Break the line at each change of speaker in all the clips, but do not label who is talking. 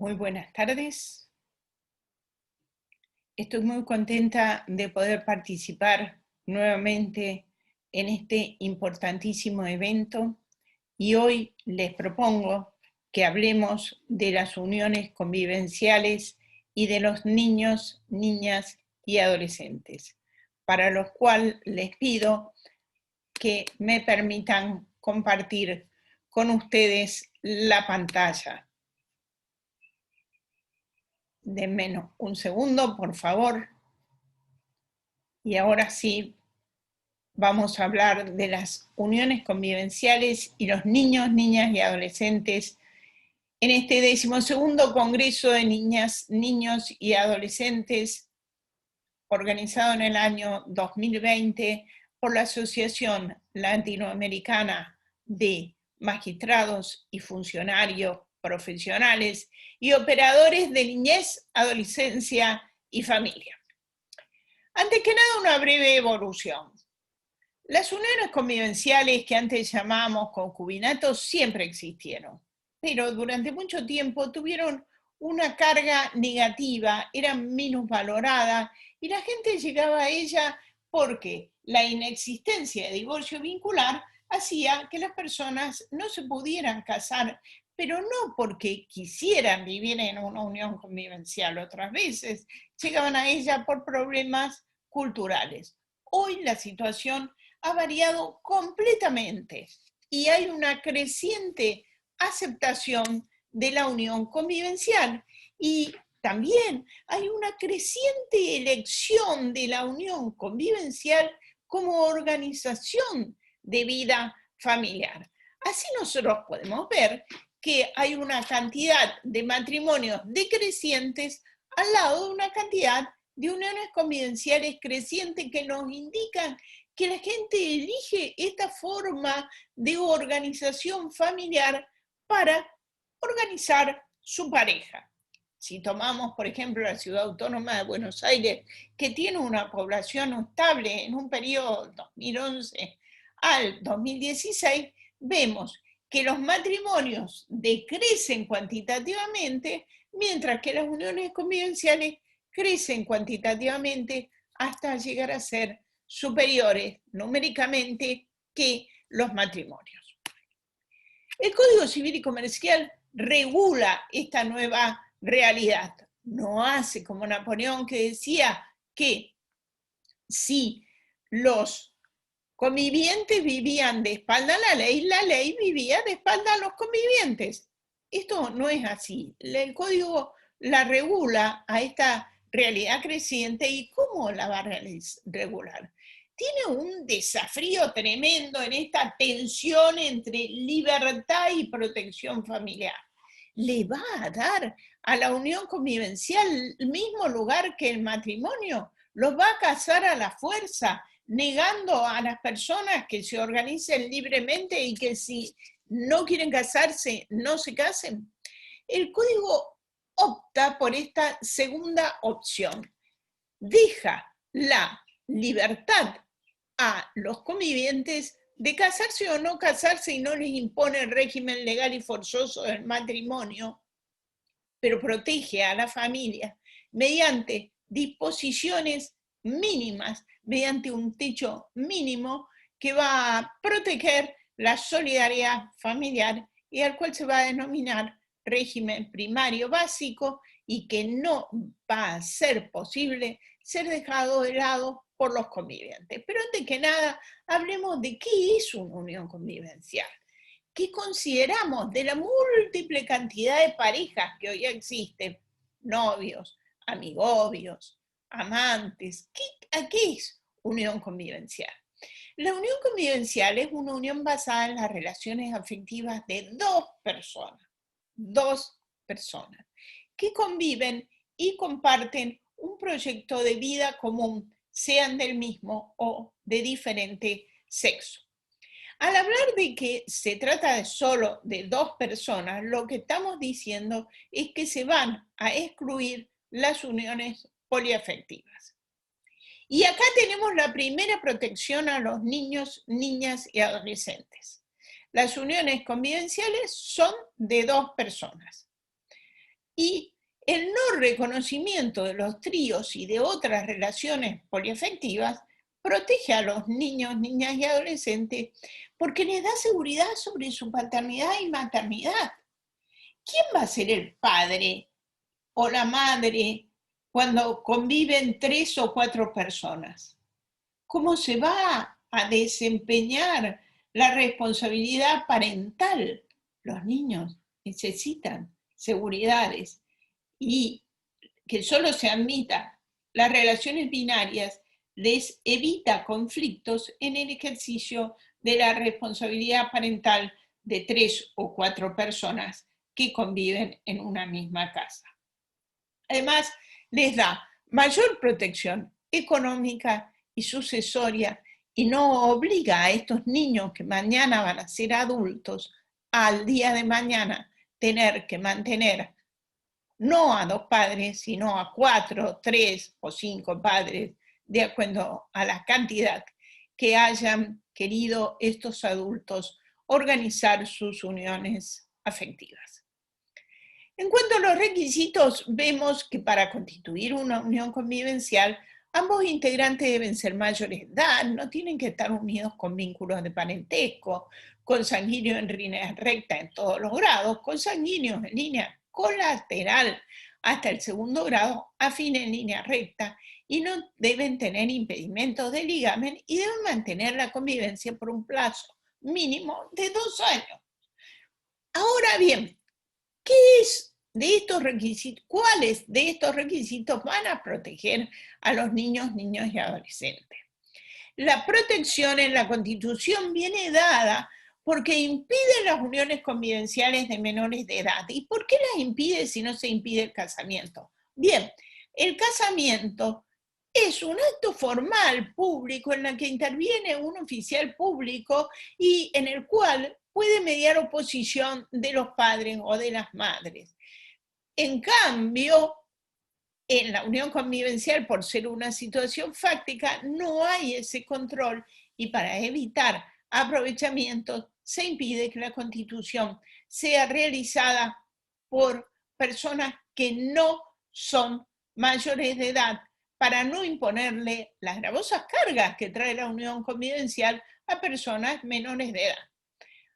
Muy buenas tardes. Estoy muy contenta de poder participar nuevamente en este importantísimo evento y hoy les propongo que hablemos de las uniones convivenciales y de los niños, niñas y adolescentes, para los cuales les pido que me permitan compartir con ustedes la pantalla. Denme un segundo, por favor. Y ahora sí, vamos a hablar de las uniones convivenciales y los niños, niñas y adolescentes en este 12º Congreso de Niñas, Niños y Adolescentes, organizado en el año 2020 por la Asociación Latinoamericana de Magistrados y Funcionarios Profesionales y Operadores de Niñez, Adolescencia y Familia. Antes que nada, una breve evolución. Las uniones convivenciales, que antes llamábamos concubinatos, siempre existieron, pero durante mucho tiempo tuvieron una carga negativa, eran minusvaloradas y la gente llegaba a ella porque la inexistencia de divorcio vincular hacía que las personas no se pudieran casar, pero no porque quisieran vivir en una unión convivencial. Otras veces llegaban a ella por problemas culturales. Hoy la situación ha variado completamente y hay una creciente aceptación de la unión convivencial y también hay una creciente elección de la unión convivencial como organización de vida familiar. Así nosotros podemos ver que hay una cantidad de matrimonios decrecientes al lado de una cantidad de uniones convivenciales crecientes que nos indican que la gente elige esta forma de organización familiar para organizar su pareja. Si tomamos, por ejemplo, la Ciudad Autónoma de Buenos Aires, que tiene una población estable en un periodo 2011 al 2016, vemos que los matrimonios decrecen cuantitativamente, mientras que las uniones convivenciales crecen cuantitativamente hasta llegar a ser superiores numéricamente que los matrimonios. El Código Civil y Comercial regula esta nueva realidad. No hace como Napoleón, que decía que si los convivientes vivían de espalda a la ley vivía de espalda a los convivientes. Esto no es así. El Código la regula a esta realidad creciente. ¿Y cómo la va a regular? Tiene un desafío tremendo en esta tensión entre libertad y protección familiar. ¿Le va a dar a la unión convivencial el mismo lugar que el matrimonio? ¿Los va a casar a la fuerza, negando a las personas que se organicen libremente y que si no quieren casarse, no se casen? El código opta por esta segunda opción. Deja la libertad a los convivientes de casarse o no casarse y no les impone el régimen legal y forzoso del matrimonio, pero protege a la familia mediante disposiciones mínimas, mediante un techo mínimo que va a proteger la solidaridad familiar y al cual se va a denominar régimen primario básico y que no va a ser posible ser dejado de lado por los convivientes. Pero antes que nada, hablemos de qué es una unión convivencial. ¿Qué consideramos de la múltiple cantidad de parejas que hoy existen? Novios, amigobios, amantes. ¿Qué es unión convivencial? La unión convivencial es una unión basada en las relaciones afectivas de dos personas que conviven y comparten un proyecto de vida común, sean del mismo o de diferente sexo. Al hablar de que se trata de solo de dos personas, lo que estamos diciendo es que se van a excluir las uniones poliafectivas. Y acá tenemos la primera protección a los niños, niñas y adolescentes. Las uniones convivenciales son de dos personas. y el no reconocimiento de los tríos y de otras relaciones poliafectivas protege a los niños, niñas y adolescentes porque les da seguridad sobre su paternidad y maternidad. ¿Quién va a ser el padre o la madre cuando conviven 3 o 4 personas? ¿Cómo se va a desempeñar la responsabilidad parental? Los niños necesitan seguridades y que solo se admitan las relaciones binarias les evita conflictos en el ejercicio de la responsabilidad parental de 3 o 4 personas que conviven en una misma casa. Además, les da mayor protección económica y sucesoria y no obliga a estos niños que mañana van a ser adultos al día de mañana tener que mantener no a 2 padres, sino a 4, 3 o 5 padres, de acuerdo a la cantidad que hayan querido estos adultos organizar sus uniones afectivas. En cuanto a los requisitos, vemos que para constituir una unión convivencial, ambos integrantes deben ser mayores de edad, no tienen que estar unidos con vínculos de parentesco, consanguíneos en línea recta en todos los grados, consanguíneos en línea colateral hasta el segundo grado, afín en línea recta, y no deben tener impedimentos de ligamen y deben mantener la convivencia por un plazo mínimo de 2 años. Ahora bien, ¿qué es de estos requisitos? ¿Cuáles de estos requisitos van a proteger a los niños, niñas y adolescentes? La protección en la Constitución viene dada porque impide las uniones convivenciales de menores de edad. ¿Y por qué las impide si no se impide el casamiento? Bien, el casamiento es un acto formal público en el que interviene un oficial público y en el cual puede mediar oposición de los padres o de las madres. En cambio, en la unión convivencial, por ser una situación fáctica, no hay ese control y para evitar aprovechamientos se impide que la constitución sea realizada por personas que no son mayores de edad para no imponerle las gravosas cargas que trae la unión convivencial a personas menores de edad.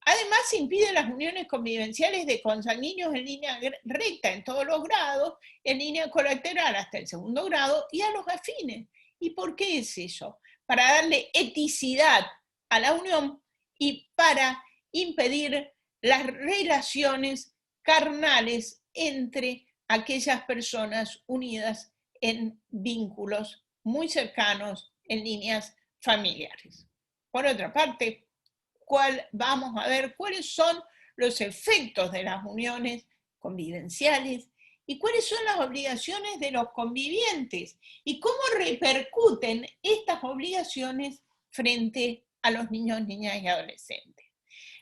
Además, se impiden las uniones convivenciales de consanguíneos en línea recta en todos los grados, en línea colateral hasta el segundo grado y a los afines. ¿Y por qué es eso? Para darle eticidad a la unión y para impedir las relaciones carnales entre aquellas personas unidas en vínculos muy cercanos en líneas familiares. Por otra parte, vamos a ver cuáles son los efectos de las uniones convivenciales y cuáles son las obligaciones de los convivientes y cómo repercuten estas obligaciones frente a los niños, niñas y adolescentes.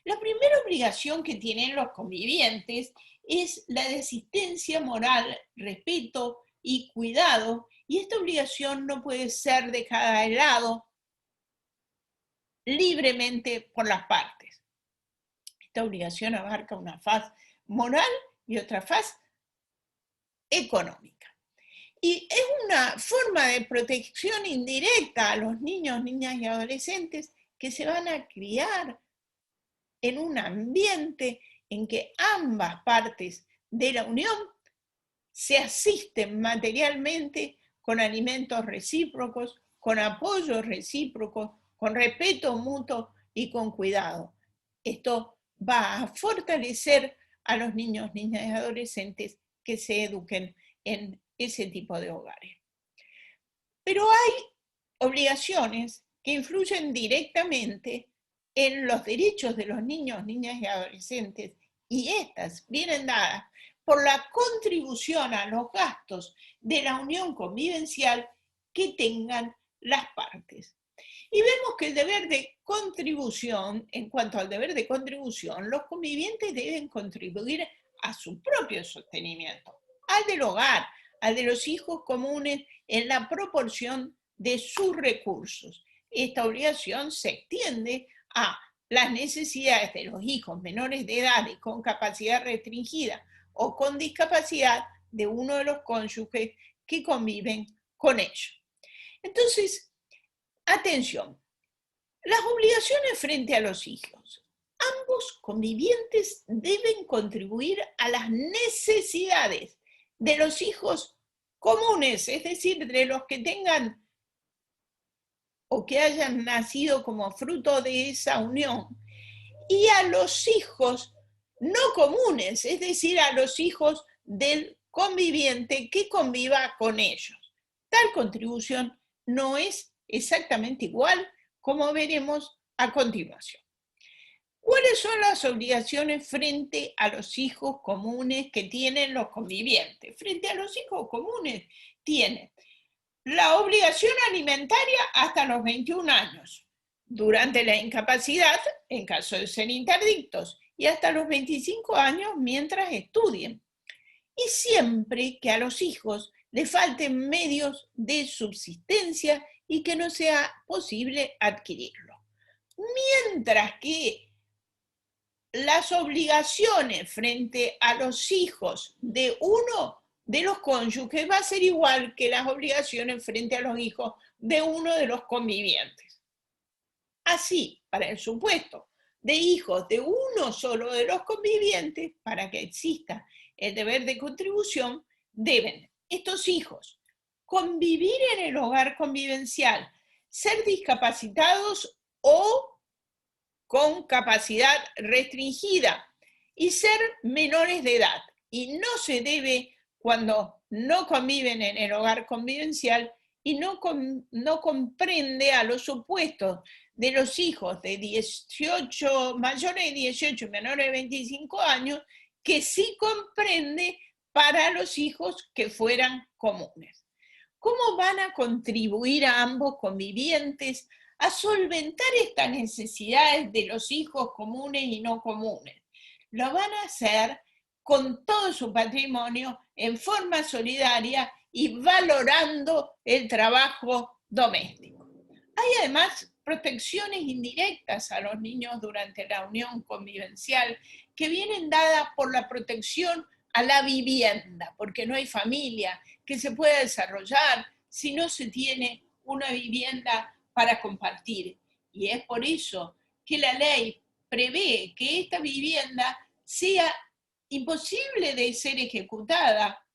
La primera obligación que tienen los convivientes es la de asistencia moral, respeto y cuidado, y esta obligación no puede ser dejada de lado libremente por las partes. Esta obligación abarca una faz moral y otra faz económica. Y es una forma de protección indirecta a los niños, niñas y adolescentes que se van a criar en un ambiente en que ambas partes de la unión se asisten materialmente con alimentos recíprocos, con apoyo recíproco, con respeto mutuo y con cuidado. Esto va a fortalecer a los niños, niñas y adolescentes que se eduquen en ese tipo de hogares. Pero hay obligaciones que influyen directamente en los derechos de los niños, niñas y adolescentes, y estas vienen dadas por la contribución a los gastos de la unión convivencial que tengan las partes. Y vemos que el deber de contribución, en cuanto al deber de contribución, los convivientes deben contribuir a su propio sostenimiento, al del hogar, al de los hijos comunes, en la proporción de sus recursos. Esta obligación se extiende a las necesidades de los hijos menores de edad y con capacidad restringida o con discapacidad de uno de los cónyuges que conviven con ellos. Entonces, atención, las obligaciones frente a los hijos. Ambos convivientes deben contribuir a las necesidades de los hijos comunes, es decir, de los que tengan o que hayan nacido como fruto de esa unión, y a los hijos no comunes, es decir, a los hijos del conviviente que conviva con ellos. Tal contribución no es exactamente igual, como veremos a continuación. ¿Cuáles son las obligaciones frente a los hijos comunes que tienen los convivientes? Frente a los hijos comunes tienen la obligación alimentaria hasta los 21 años, durante la incapacidad, en caso de ser interdictos, y hasta los 25 años mientras estudien. Y siempre que a los hijos les falten medios de subsistencia y que no sea posible adquirirlo. Mientras que las obligaciones frente a los hijos de uno de los cónyuges va a ser igual que las obligaciones frente a los hijos de uno de los convivientes. Así, para el supuesto de hijos de uno solo de los convivientes, para que exista el deber de contribución, deben estos hijos convivir en el hogar convivencial, ser discapacitados o con capacidad restringida y ser menores de edad. Y no se debe cuando no conviven en el hogar convivencial y no comprende a los supuestos de los hijos de 18, mayores de 18 y menores de 25 años, que sí comprende para los hijos que fueran comunes. ¿Cómo van a contribuir a ambos convivientes a solventar estas necesidades de los hijos comunes y no comunes? Lo van a hacer con todo su patrimonio en forma solidaria y valorando el trabajo doméstico. Hay además protecciones indirectas a los niños durante la unión convivencial que vienen dadas por la protección a la vivienda, porque no hay familia que se pueda desarrollar si no se tiene una vivienda para compartir. Y es por eso que la ley prevé que esta vivienda sea imposible de ser ejecutada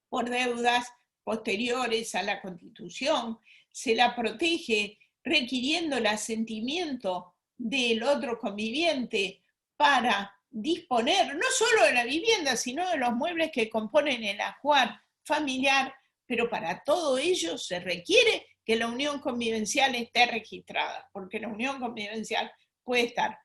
por deudas posteriores a la Constitución, se la protege requiriendo el asentimiento del otro conviviente para disponer no solo de la vivienda, sino de los muebles que componen el ajuar familiar, pero para todo ello se requiere que la unión convivencial esté registrada, porque la unión convivencial puede estar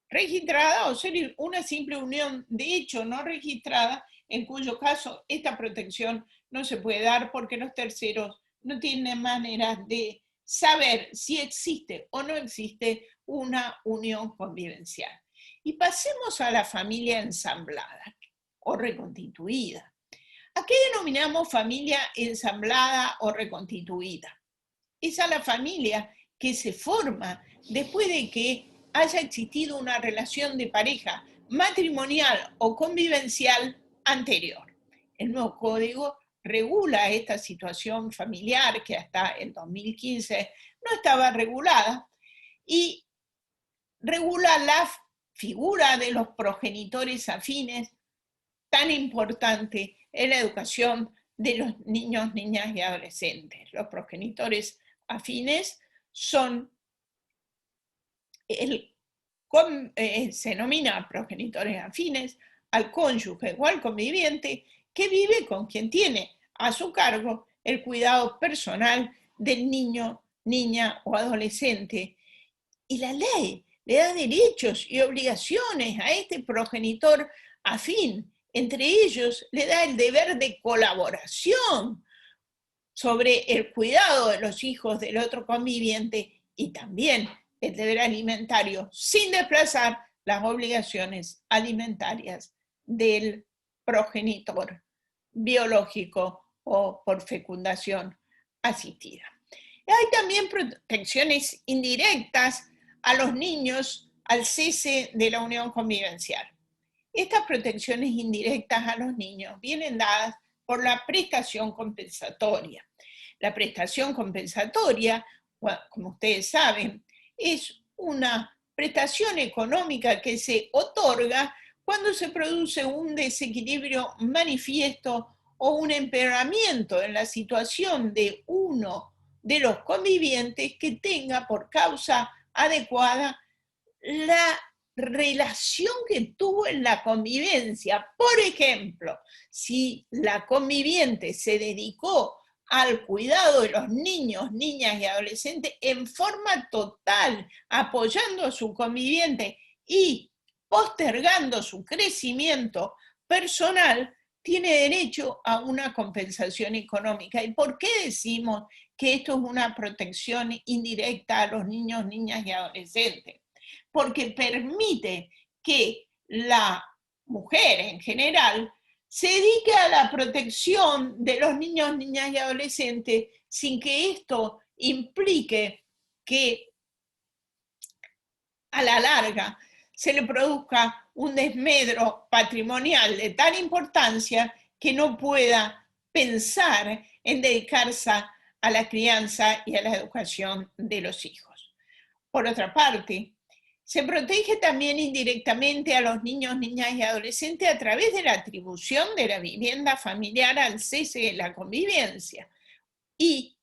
registrada o ser una simple unión de hecho no registrada, en cuyo caso esta protección no se puede dar porque los terceros no tienen manera de saber si existe o no existe una unión convivencial. Y pasemos a la familia ensamblada o reconstituida. ¿A qué denominamos familia ensamblada o reconstituida? Es a la familia que se forma después de que haya existido una relación de pareja matrimonial o convivencial anterior. El nuevo código regula esta situación familiar que hasta el 2015 no estaba regulada y regula la figura de los progenitores afines, tan importante en la educación de los niños, niñas y adolescentes. Los progenitores afines son se denomina progenitores afines al cónyuge o al conviviente que vive con quien tiene a su cargo el cuidado personal del niño, niña o adolescente. Y la ley le da derechos y obligaciones a este progenitor afín. Entre ellos, le da el deber de colaboración sobre el cuidado de los hijos del otro conviviente y también el deber alimentario, sin desplazar las obligaciones alimentarias del progenitor biológico o por fecundación asistida. Hay también protecciones indirectas a los niños al cese de la unión convivencial. Estas protecciones indirectas a los niños vienen dadas por la prestación compensatoria. La prestación compensatoria, como ustedes saben, es una prestación económica que se otorga cuando se produce un desequilibrio manifiesto o un empeoramiento en la situación de uno de los convivientes que tenga por causa adecuada la relación que tuvo en la convivencia. Por ejemplo, si la conviviente se dedicó al cuidado de los niños, niñas y adolescentes en forma total, apoyando a su conviviente y postergando su crecimiento personal, tiene derecho a una compensación económica. ¿Y por qué decimos que esto es una protección indirecta a los niños, niñas y adolescentes? Porque permite que la mujer en general se dedique a la protección de los niños, niñas y adolescentes sin que esto implique que a la larga se le produzca un desmedro patrimonial de tal importancia que no pueda pensar en dedicarse a la crianza y a la educación de los hijos. Por otra parte, se protege también indirectamente a los niños, niñas y adolescentes a través de la atribución de la vivienda familiar al cese de la convivencia. Y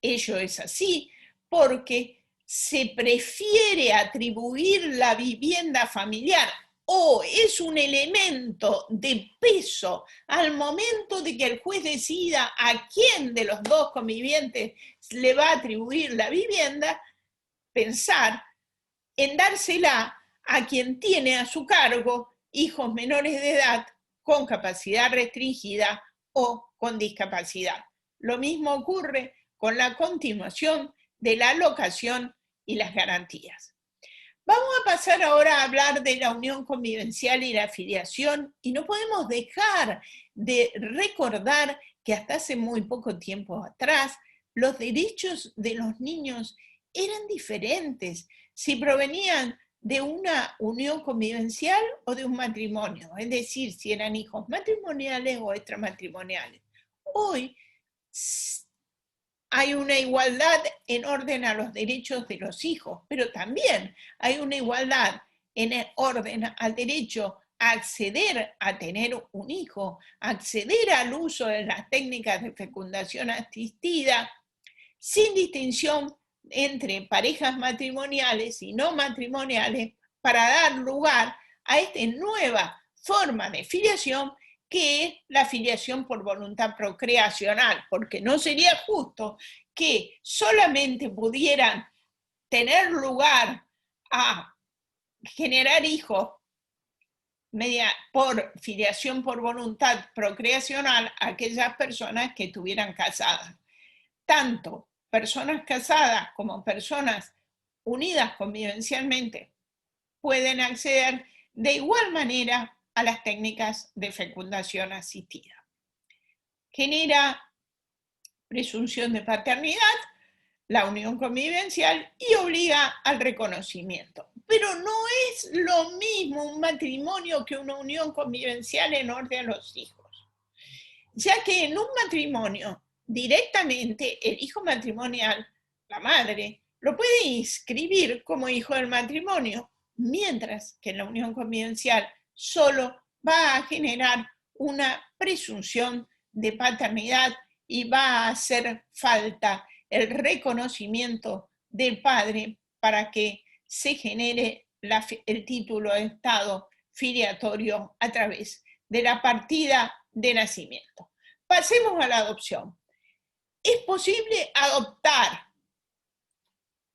ello es así porque se prefiere atribuir la vivienda familiar o es un elemento de peso al momento de que el juez decida a quién de los dos convivientes le va a atribuir la vivienda, pensar en dársela a quien tiene a su cargo hijos menores de edad con capacidad restringida o con discapacidad. Lo mismo ocurre con la continuación de la alocación y las garantías. Vamos a pasar ahora a hablar de la unión convivencial y la filiación, y no podemos dejar de recordar que hasta hace muy poco tiempo atrás los derechos de los niños eran diferentes si provenían de una unión convivencial o de un matrimonio, es decir, si eran hijos matrimoniales o extramatrimoniales. Hoy hay una igualdad en orden a los derechos de los hijos, pero también hay una igualdad en orden al derecho a acceder a tener un hijo, acceder al uso de las técnicas de fecundación asistida, sin distinción entre parejas matrimoniales y no matrimoniales, para dar lugar a esta nueva forma de filiación que es la filiación por voluntad procreacional, porque no sería justo que solamente pudieran tener lugar a generar hijos por filiación por voluntad procreacional a aquellas personas que estuvieran casadas. Tanto personas casadas como personas unidas convivencialmente pueden acceder de igual manera a las técnicas de fecundación asistida. Genera presunción de paternidad, la unión convivencial, y obliga al reconocimiento. Pero no es lo mismo un matrimonio que una unión convivencial en orden a los hijos, ya que en un matrimonio directamente el hijo matrimonial, la madre, lo puede inscribir como hijo del matrimonio, mientras que en la unión convivencial solo va a generar una presunción de paternidad y va a hacer falta el reconocimiento del padre para que se genere el título de estado filiatorio a través de la partida de nacimiento. Pasemos a la adopción. Es posible adoptar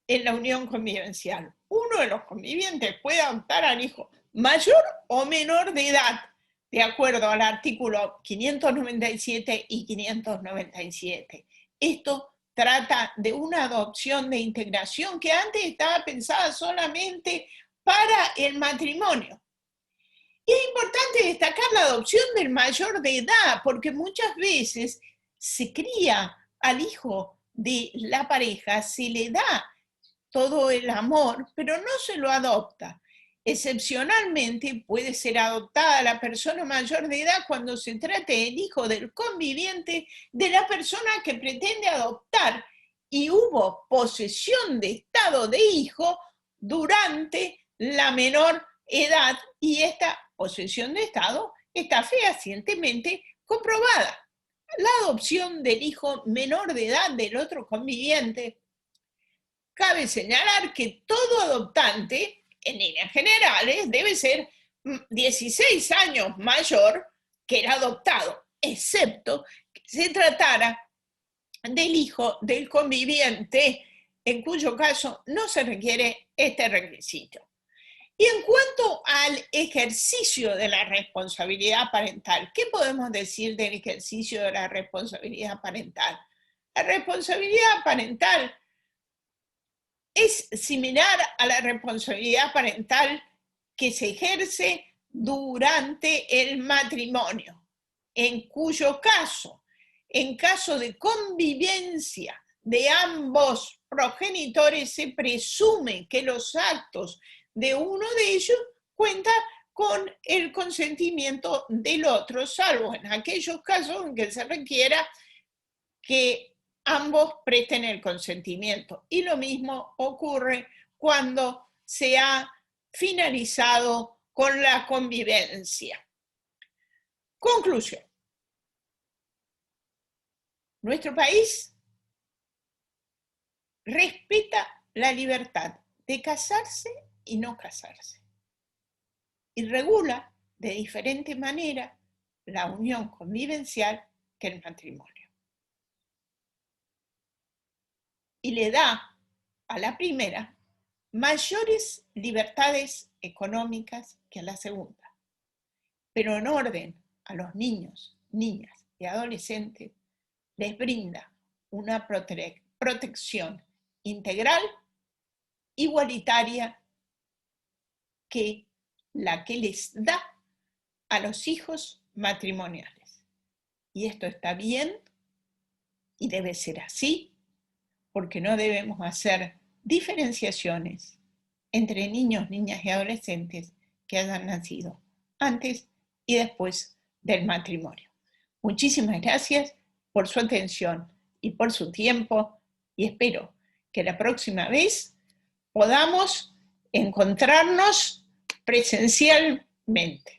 en la unión convivencial. Uno de los convivientes puede adoptar al hijo mayor o menor de edad, de acuerdo al artículo 597 y 597. Esto trata de una adopción de integración que antes estaba pensada solamente para el matrimonio. Y es importante destacar la adopción del mayor de edad, porque muchas veces se cría al hijo de la pareja, se le da todo el amor, pero no se lo adopta. Excepcionalmente puede ser adoptada la persona mayor de edad cuando se trate del hijo del conviviente de la persona que pretende adoptar y hubo posesión de estado de hijo durante la menor edad y esta posesión de estado está fehacientemente comprobada. La adopción del hijo menor de edad del otro conviviente. Cabe señalar que todo adoptante, en líneas generales, debe ser 16 años mayor que el adoptado, excepto que se tratara del hijo del conviviente, en cuyo caso no se requiere este requisito. Y en cuanto al ejercicio de la responsabilidad parental, ¿qué podemos decir del ejercicio de la responsabilidad parental? La responsabilidad parental es similar a la responsabilidad parental que se ejerce durante el matrimonio, en cuyo caso, en caso de convivencia de ambos progenitores, se presume que los actos de uno de ellos cuentan con el consentimiento del otro, salvo en aquellos casos en que se requiera que ambos presten el consentimiento. Y lo mismo ocurre cuando se ha finalizado con la convivencia. Conclusión. Nuestro país respeta la libertad de casarse y no casarse y regula de diferente manera la unión convivencial que el matrimonio. Y le da a la primera mayores libertades económicas que a la segunda, pero en orden a los niños, niñas y adolescentes les brinda una protección integral, igualitaria, que la que les da a los hijos matrimoniales. Y esto está bien y debe ser así, porque no debemos hacer diferenciaciones entre niños, niñas y adolescentes que hayan nacido antes y después del matrimonio. Muchísimas gracias por su atención y por su tiempo y espero que la próxima vez podamos encontrarnos presencialmente.